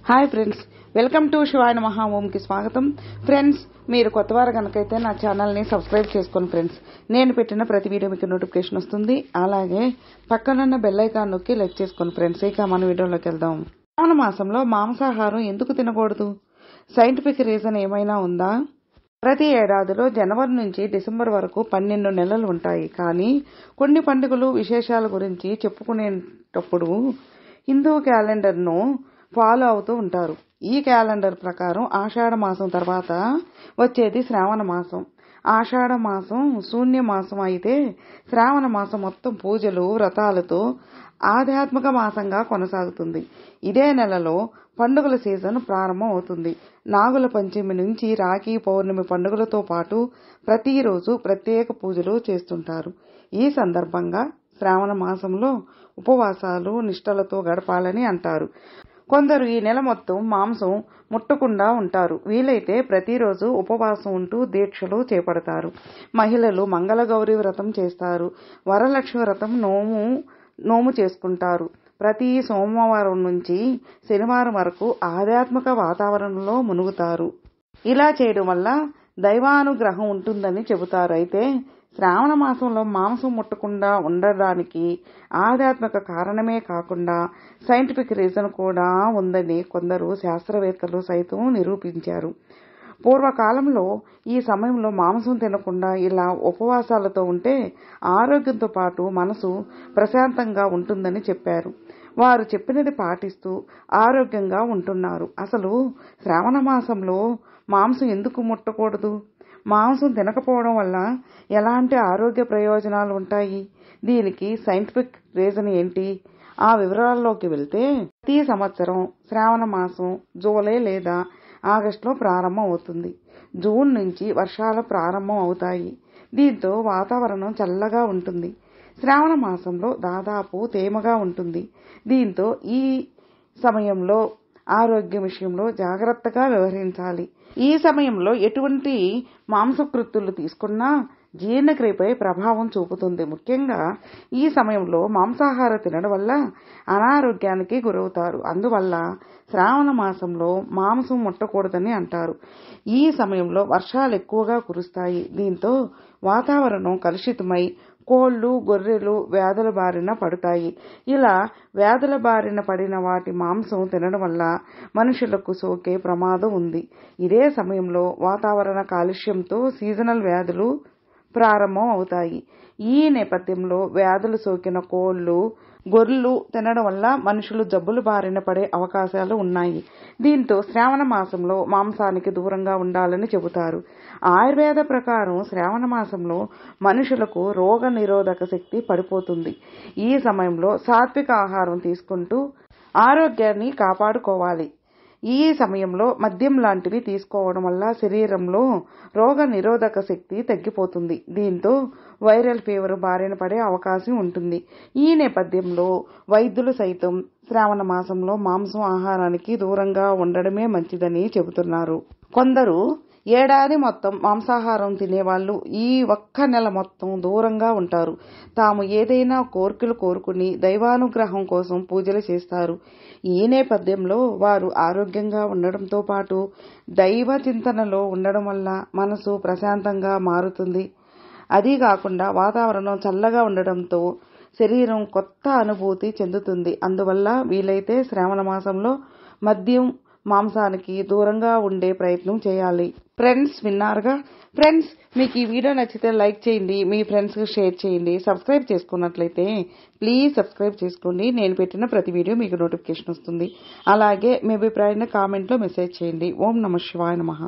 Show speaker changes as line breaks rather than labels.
Hi friends, welcome to శివాయ నమః ఓంకి స్వాగతం. ఫ్రెండ్స్, మీరు కొత్తవారు కనుకైతే నా ఛానల్ని సబ్స్క్రైబ్ చేసుకోండి ఫ్రెండ్స్. నేను పెట్టిన ప్రతి వీడియో మీకు నోటిఫికేషన్ వస్తుంది. అలాగే పక్కనున్న బెల్ ఐకాన్ నొక్కి లైక్ చేసుకోండి ఫ్రెండ్స్. ఇక మన వీడియోలోకి వెళ్దాం. శ్రావణ మాసంలో మాంసాహారం ఎందుకు తినకూడదు? సైంటిఫిక్ రీజన్ ఏమైనా ఉందా? ప్రతి ఏడాదిలో జనవరి నుంచి డిసెంబర్ వరకు 12 నెలలు ఉంటాయి. కానీ కొన్ని పండుగలు విశేషాల గురించి చెప్పుకునేటప్పుడు హిందూ క్యాలెండర్ను ఫాలో అవుతూ ఉంటారు. ఈ క్యాలెండర్ ప్రకారం ఆషాఢ మాసం తర్వాత వచ్చేది శ్రావణ మాసం. ఆషాఢ మాసం శూన్య మాసం అయితే శ్రావణ మాసం మొత్తం పూజలు వ్రతాలతో ఆధ్యాత్మిక మాసంగా కొనసాగుతుంది. ఇదే నెలలో పండుగల సీజన్ ప్రారంభం అవుతుంది. నాగుల పంచమి నుంచి రాఖీ పౌర్ణమి పండుగలతో పాటు ప్రతిరోజు ప్రత్యేక పూజలు చేస్తుంటారు. ఈ సందర్భంగా శ్రావణ మాసంలో ఉపవాసాలు నిష్టలతో గడపాలని అంటారు. కొందరు ఈ నెల మొత్తం మాంసం ముట్టకుండా ఉంటారు. వీలైతే ప్రతిరోజు ఉపవాసం ఉంటూ దీక్షలు చేపడతారు. మహిళలు మంగళగౌరి వ్రతం చేస్తారు. వరలక్ష్మి వ్రతం నోము చేసుకుంటారు. ప్రతి సోమవారం నుంచి శనివారం వరకు ఆధ్యాత్మిక వాతావరణంలో మునుగుతారు. ఇలా చేయడం వల్ల దైవానుగ్రహం ఉంటుందని చెబుతారు. అయితే శ్రావణ మాసంలో మాంసం ముట్టకుండా ఉండడానికి ఆధ్యాత్మిక కారణమే కాకుండా సైంటిఫిక్ రీజన్ కూడా ఉందని కొందరు శాస్త్రవేత్తలు సైతం నిరూపించారు. పూర్వకాలంలో ఈ సమయంలో మాంసం తినకుండా ఇలా ఉపవాసాలతో ఉంటే ఆరోగ్యంతో పాటు మనసు ప్రశాంతంగా ఉంటుందని చెప్పారు. వారు చెప్పినది పాటిస్తూ ఆరోగ్యంగా ఉంటున్నారు. అసలు శ్రావణ మాసంలో మాంసం ఎందుకు ముట్టకూడదు? మాంసం తినకపోవడం వల్ల ఎలాంటి ఆరోగ్య ప్రయోజనాలు ఉంటాయి? దీనికి సైంటిఫిక్ రీజన్ ఏంటి? ఆ వివరాల్లోకి వెళ్తే, ప్రతి సంవత్సరం శ్రావణ మాసం జూలై లేదా ఆగస్టులో ప్రారంభం అవుతుంది. జూన్ నుంచి వర్షాలు ప్రారంభం అవుతాయి. దీంతో వాతావరణం చల్లగా ఉంటుంది. శ్రావణ మాసంలో దాదాపు తేమగా ఉంటుంది. దీంతో ఈ సమయంలో ఆరోగ్యం విషయంలో జాగ్రత్తగా వ్యవహరించాలి. ఈ సమయంలో ఎటువంటి మాంసకృత్తులు తీసుకున్నా జీర్ణక్రియపై ప్రభావం చూపుతుంది. ముఖ్యంగా ఈ సమయంలో మాంసాహారం తినడం వల్ల అనారోగ్యానికి గురవుతారు. అందువల్ల శ్రావణ మాసంలో మాంసం ముట్టకూడదని అంటారు. ఈ సమయంలో వర్షాలు ఎక్కువగా కురుస్తాయి. దీంతో వాతావరణం కలుషితమై కోళ్లు గొర్రెలు వ్యాధుల బారిన పడతాయి. ఇలా వ్యాధుల బారిన పడిన వాటి మాంసం తినడం వల్ల మనుషులకు సోకే ప్రమాదం ఉంది. ఇదే సమయంలో వాతావరణ కాలుష్యంతో సీజనల్ వ్యాధులు ప్రారంభం అవుతాయి. ఈ నేపథ్యంలో వ్యాధులు సోకిన కోళ్లు గొర్రెలు తినడం వల్ల మనుషులు జబ్బులు బారిన పడే అవకాశాలు ఉన్నాయి. దీంతో శ్రావణ మాసంలో మాంసానికి దూరంగా ఉండాలని చెబుతారు. ఆయుర్వేద ప్రకారం శ్రావణ మాసంలో మనుషులకు రోగ నిరోధక శక్తి పడిపోతుంది. ఈ సమయంలో సాత్విక ఆహారం తీసుకుంటూ ఆరోగ్యాన్ని కాపాడుకోవాలి. ఈ సమయంలో మద్యం లాంటివి తీసుకోవడం వల్ల శరీరంలో రోగ నిరోధక శక్తి తగ్గిపోతుంది. దీంతో వైరల్ ఫీవర్ బారిన పడే అవకాశం ఉంటుంది. ఈ నేపథ్యంలో వైద్యులు సైతం శ్రావణ మాసంలో మాంసం ఆహారానికి దూరంగా ఉండడమే మంచిదని చెబుతున్నారు. కొందరు ఏడాది మొత్తం మాంసాహారం తినేవాళ్ళు ఈ ఒక్క నెల మొత్తం దూరంగా ఉంటారు. తాము ఏదైనా కోరికలు కోరుకుని దైవానుగ్రహం కోసం పూజలు చేస్తారు. ఈ నేపథ్యంలో వారు ఆరోగ్యంగా ఉండడంతో పాటు దైవ చింతనలో ఉండడం వల్ల మనసు ప్రశాంతంగా మారుతుంది. అదీ కాకుండా వాతావరణం చల్లగా ఉండడంతో శరీరం కొత్త అనుభూతి చెందుతుంది. అందువల్ల వీలైతే శ్రావణ మాసంలో మద్యం మాంసానికి దూరంగా ఉండే ప్రయత్నం చేయాలి. ఫ్రెండ్స్, విన్నారుగా. ఫ్రెండ్స్, మీకు ఈ వీడియో నచ్చితే లైక్ చేయండి, మీ ఫ్రెండ్స్కి షేర్ చేయండి. సబ్స్క్రైబ్ చేసుకున్నట్లయితే ప్లీజ్ సబ్స్క్రైబ్ చేసుకోండి. నేను పెట్టిన ప్రతి వీడియో మీకు నోటిఫికేషన్ వస్తుంది. అలాగే మీ అభిప్రాయాన్ని కామెంట్లో మెసేజ్ చేయండి. ఓం నమః శివాయ నమః.